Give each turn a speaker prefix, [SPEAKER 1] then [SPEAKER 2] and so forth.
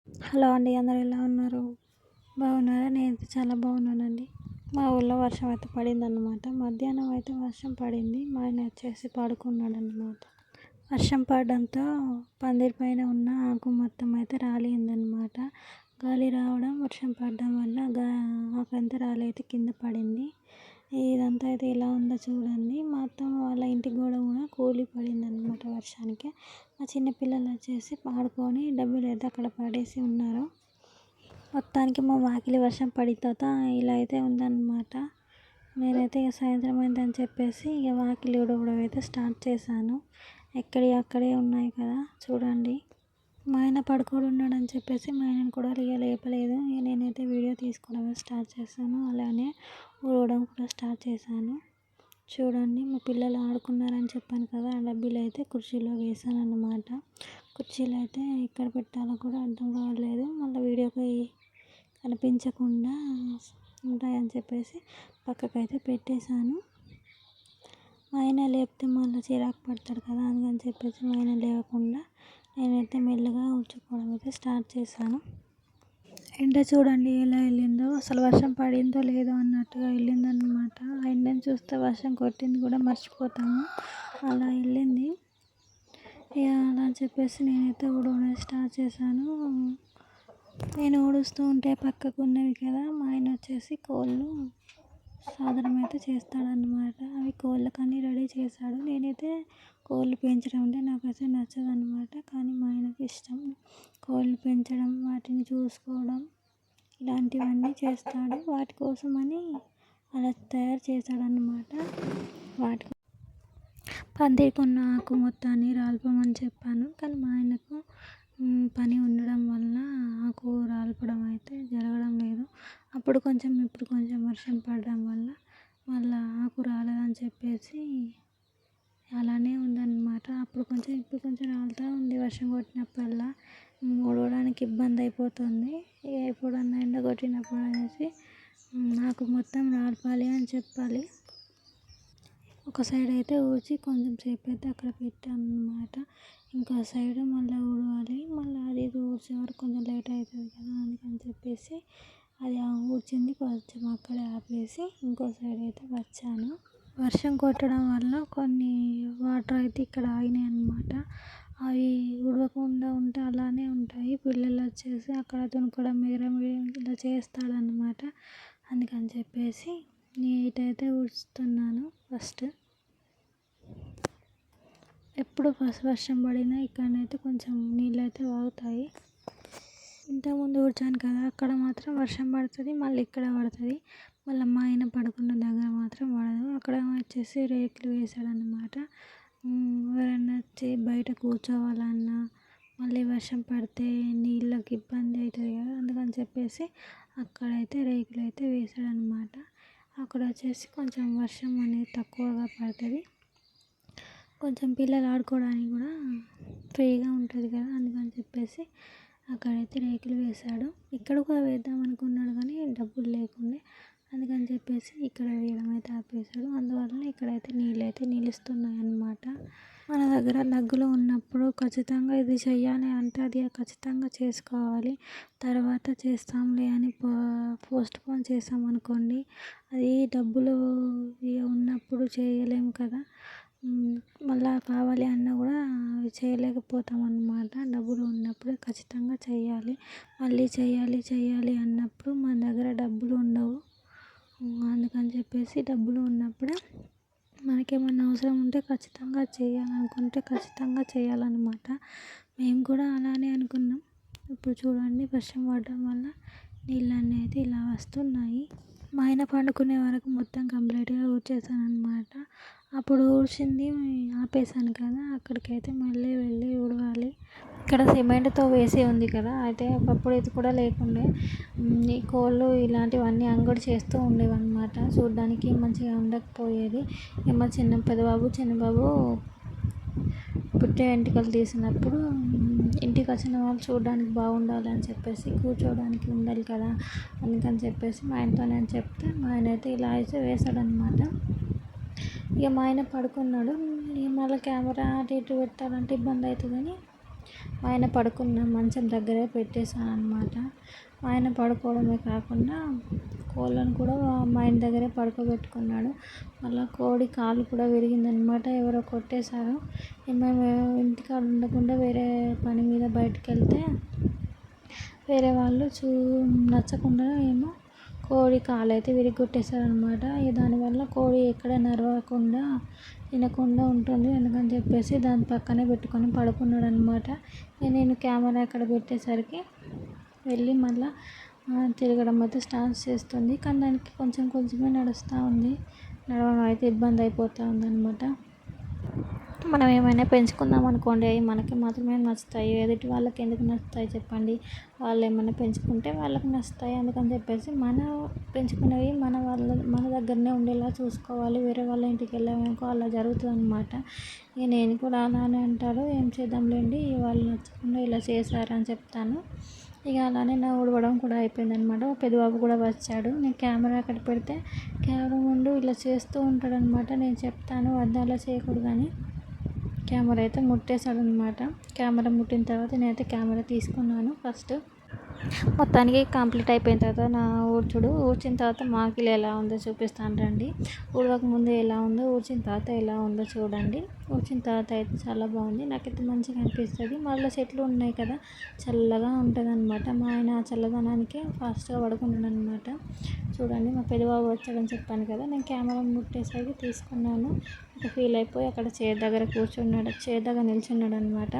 [SPEAKER 1] Hello అండి, అందరూ ఎలా ఉన్నారు? బాగున్నారా? నేనైతే చాలా బాగున్నానండి. మా ఊళ్ళో వర్షం అయితే పడిందన్నమాట. మధ్యాహ్నం అయితే వర్షం పడింది. మా ఆయన వచ్చేసి పడుకున్నాడన్నమాట. వర్షం పడడంతో పందిరి పైన ఉన్న ఆకు మొత్తం అయితే రాలిందన్నమాట. గాలి రావడం, వర్షం పడడం వల్ల ఆకంతా రాలి అయితే కింద పడింది. ఇదంతా అయితే ఎలా ఉందో చూడండి. మా అత్తమ్మ వాళ్ళ ఇంటి గోడ కూడా కూలి పడిందన్నమాట వర్షానికి. మా చిన్నపిల్లలు వచ్చేసి ఆడుకొని డబ్బులు అయితే అక్కడ పడేసి ఉన్నారు. మొత్తానికి మా వాకిలి వర్షం పడిన తర్వాత ఇలా అయితే ఉందన్నమాట. నేనైతే ఇక సాయంత్రం అయిందని చెప్పేసి ఇక వాకిలి ఊడవడం అయితే స్టార్ట్ చేశాను. ఎక్కడి అక్కడే ఉన్నాయి కదా చూడండి. మా ఆయన పడుకోడు ఉన్నాడని చెప్పేసి మా ఆయనను కూడా లేపలేదు. నేనైతే వీడియో తీసుకోవడం స్టార్ట్ చేశాను. అలానే ఊడవడం కూడా స్టార్ట్ చేశాను. చూడండి, మా పిల్లలు ఆడుకున్నారని చెప్పాను కదా, ఆ డబ్బీలు అయితే కుర్చీలో వేసాను అన్నమాట. కుర్చీలు అయితే ఎక్కడ పెట్టాలో కూడా అర్థం కావట్లేదు. మళ్ళీ వీడియోకి కనిపించకుండా ఉంటాయని చెప్పేసి పక్కకైతే పెట్టేశాను. మా ఆయన లేపితే మళ్ళీ చిరాకు పడతాడు కదా, అందుకని చెప్పేసి మా ఆయన లేవకుండా నేనైతే మెల్లగా ఊడ్చుకోవడం అయితే స్టార్ట్ చేశాను. ఎండ చూడండి ఎలా వెళ్ళిందో, అసలు వర్షం పడిందో లేదో అన్నట్టుగా వెళ్ళిందన్నమాట. ఆ ఎండని చూస్తే వర్షం కొట్టింది కూడా మర్చిపోతాము, అలా వెళ్ళింది. ఇక అలా అని చెప్పేసి నేనైతే ఊడవడం స్టార్ట్ చేశాను. నేను ఊడుస్తూ ఉంటే పక్కకు ఉన్నవి కదా, మా ఆయన వచ్చేసి కోళ్ళు సాధనం అయితే చేస్తాడన్నమాట. అవి కోళ్ళకన్నీ రెడీ చేశాడు. నేనైతే కోళ్ళు పెంచడం అంటే నాకైతే నచ్చదు అన్నమాట. కానీ మా ఆయనకి ఇష్టం కోళ్ళు పెంచడం, వాటిని చూసుకోవడం, ఇలాంటివన్నీ చేస్తాడు. వాటి కోసమని అలా తయారు చేశాడన్నమాట. వాటి పందిరికున్న ఆకు మొత్తాన్ని రాల్పమని చెప్పాను, కానీ మా ఆయనకు పని ఉండడం వల్ల ఆకు రాల్పడం అయితే జరగడం లేదు. అప్పుడు కొంచెం ఇప్పుడు కొంచెం వర్షం పడడం వల్ల మళ్ళీ ఆకు రాలేదని చెప్పేసి అలానే ఉందన్నమాట. అప్పుడు కొంచెం ఇప్పుడు కొంచెం రాలుతూ ఉంది. వర్షం కొట్టినప్పుడల్లా ఊడవడానికి ఇబ్బంది అయిపోతుంది. ఎప్పుడన్నా ఎండ కొట్టినప్పుడు అనేసి ఆకు మొత్తం రాల్పాలి అని చెప్పాలి. ఒక సైడ్ అయితే ఊడ్చి కొంచెం సేపు అయితే అక్కడ పెట్టాను అన్నమాట. ఇంకో సైడ్ మళ్ళీ ఊడవాలి. మళ్ళీ అది ఊడ్చే వరకు కొంచెం లేట్ అవుతుంది కదా, అందుకని చెప్పేసి అది ఊడ్చింది కొంచెం అక్కడే ఆపేసి ఇంకో సైడ్ అయితే వచ్చాను. వర్షం కొట్టడం వల్ల కొన్ని వాటర్ అయితే ఇక్కడ ఆగినాయి అన్నమాట. అవి ఉడవకుండా ఉంటే అలానే ఉంటాయి. పిల్లలు వచ్చేసి అక్కడ తునకడం, ఎగరం ఇలా చేస్తాడన్నమాట. అందుకని చెప్పేసి నీట్ అయితే ఊడుస్తున్నాను. ఎప్పుడు వర్షం పడినా ఇక్కడనైతే కొంచెం నీళ్ళు అయితే వాగుతాయి. ఇంతకుముందు ఊడ్చాను కదా, అక్కడ మాత్రం వర్షం పడుతుంది, మళ్ళీ ఇక్కడ పడుతుంది. మళ్ళీ మా ఆయన పడుకున్న దగ్గర మాత్రం పడదు. అక్కడ వచ్చేసి రేకులు వేసాడనమాట. ఎవరైనా వచ్చి బయట కూర్చోవాలన్నా మళ్ళీ వర్షం పడితే నీళ్ళకి ఇబ్బంది అవుతుంది కదా, అందుకని చెప్పేసి అక్కడైతే రేకులు అయితే వేసాడనమాట. అక్కడ వచ్చేసి కొంచెం వర్షం అనేది తక్కువగా పడుతుంది, కొంచెం పిల్లలు ఆడుకోవడానికి కూడా ఫ్రీగా ఉంటుంది కదా, అందుకని చెప్పేసి అక్కడైతే రేకులు వేశాడు. ఇక్కడ కూడా వేద్దాం అనుకున్నాడు కానీ డబ్బులు లేకుండే, అందుకని చెప్పేసి ఇక్కడ వేయడం అయితే ఆపేశాడు. అందువల్ల ఇక్కడైతే నీళ్ళు అయితే నిలుస్తున్నాయి అన్నమాట. మన దగ్గర డబ్బులు ఉన్నప్పుడు ఖచ్చితంగా ఇది చెయ్యాలి అంటే అది ఖచ్చితంగా చేసుకోవాలి. తర్వాత చేస్తాంలే అని పోస్ట్పోన్ చేసామనుకోండి, అది డబ్బులు ఉన్నప్పుడు చేయలేము కదా, మళ్ళీ కావాలి అన్నా కూడా చేయలేకపోతాం అన్నమాట. డబ్బులు ఉన్నప్పుడు ఖచ్చితంగా చేయాలి. మళ్ళీ చేయాలి అన్నప్పుడు మన దగ్గర డబ్బులు ఉండవు. అందుకని చెప్పేసి డబ్బులు ఉన్నప్పుడు మనకేమన్నా అవసరం ఉంటే ఖచ్చితంగా చేయాలనుకుంటే ఖచ్చితంగా చేయాలన్నమాట. మేము కూడా అలానే అనుకున్నాం. ఇప్పుడు చూడండి, వర్షం పడడం వల్ల నీళ్ళు అనేది ఇలా వస్తున్నాయి. మా ఆయన పండుకునే వరకు మొత్తం కంప్లీట్గా ఊడ్చేసాను అన్నమాట. అప్పుడు ఊడ్చింది ఆపేసాను కదా, అక్కడికైతే మళ్ళీ వెళ్ళి ఊడవాలి. ఇక్కడ సిమెంట్తో వేసి ఉంది కదా, అయితే ఒకప్పుడు ఇది కూడా లేకుండే. ఈ కోళ్ళు ఇలాంటివన్నీ అంగడి చేస్తూ ఉండేవన్నమాట. చూడడానికి మంచిగా ఉండకపోయేది. మా చిన్నబాబు పుట్టే వెంట్రుకలు తీసినప్పుడు ఇంటికి వచ్చిన వాళ్ళు చూడడానికి బాగుండాలి అని చెప్పేసి, కూర్చోవడానికి ఉండాలి కదా, అందుకని చెప్పేసి మా ఆయనతో నేను చెప్తే మా ఆయన అయితే ఇలా అయితే వేసాడనమాట. ఇక మా ఆయన పడుకున్నాడు. మళ్ళీ కెమెరా అటు ఇటు పెట్టాలంటే ఇబ్బంది అవుతుందని మా ఆయన పడుకున్న మంచం దగ్గరే పెట్టేశాను అనమాట. మా ఆయన పడుకోవడమే కాకుండా కోళ్ళను కూడా మా ఆయన దగ్గరే పడుకోబెట్టుకున్నాడు. మళ్ళీ కోడి కాలు కూడా విరిగిందనమాట. ఎవరో కొట్టేశారు. మేము ఇంటికాడ ఉండకుండా వేరే పని మీద బయటికి వెళ్తే వేరే వాళ్ళు నచ్చకుండా ఏమో కోడి కాలు అయితే విరిగొట్టేశారనమాట. దానివల్ల కోడి ఎక్కడ నరవకుండా తినకుండా ఉంటుంది అందుకని చెప్పేసి దాని పక్కనే పెట్టుకొని పడుకున్నాడు అనమాట. నేను కెమెరా అక్కడ పెట్టేసరికి వెళ్ళి మళ్ళీ తిరగడం అయితే స్టార్ట్ చేస్తుంది. కానీ దానికి కొంచెం కొంచెమే నడుస్తూ ఉంది. నడవడం అయితే ఇబ్బంది అయిపోతూ ఉందన్నమాట. మనం ఏమైనా పెంచుకుందాం అనుకోండి, అవి మనకి మాత్రమే నచ్చుతాయి. ఎదుటి వాళ్ళకి ఎందుకు నచ్చుతాయి చెప్పండి? వాళ్ళు ఏమైనా పెంచుకుంటే వాళ్ళకి నచ్చుతాయి. అందుకని చెప్పేసి మన పెంచుకునేవి మన దగ్గరనే ఉండేలా చూసుకోవాలి. వేరే వాళ్ళ ఇంటికి వెళ్ళామనుకో అలా జరుగుతుంది అనమాట. ఇక నేను కూడా అలానే అంటారు, ఏం చేద్దాంలేండి వాళ్ళు నచ్చకుండా ఇలా చేశారని చెప్తాను. ఇక అలానే నా ఊడవడం కూడా అయిపోయిందనమాట. పెద్దబాబు కూడా వచ్చాడు. నేను కెమెరా అక్కడ పెడితే కెమెరా ముందు ఇలా చేస్తూ ఉంటాడనమాట. నేను చెప్తాను వద్దు అలా చేయకూడదని. కెమెరా అయితే ముట్టేశాడనమాట. కెమెరా ముట్టిన తర్వాత నేనైతే కెమెరా తీసుకున్నాను. ఫస్ట్ మొత్తానికి కంప్లీట్ అయిపోయిన తర్వాత నా ఊడ్చిన తర్వాత మాకిలు ఎలా ఉందో చూపిస్తాను రండి. ఊడవక ముందు ఎలా ఉందో, ఊడ్చిన తర్వాత ఎలా ఉందో చూడండి. ఊడ్చిన తర్వాత అయితే చాలా బాగుంది. నాకైతే మంచిగా అనిపిస్తుంది. మళ్ళీ చెట్లు ఉన్నాయి కదా, చల్లగా ఉంటుంది అనమాట. మా ఆయన ఆ చల్లదనానికి ఫాస్ట్గా పడుకున్నాడు అనమాట. చూడండి మా పెద్దబాబు వచ్చాడని చెప్పాను కదా, నేను కెమెరా ముట్టేసరికి తీసుకున్నాను. ఇంకా ఫీల్ అయిపోయి అక్కడ చైర్ దగ్గర నిల్చున్నాడు అనమాట.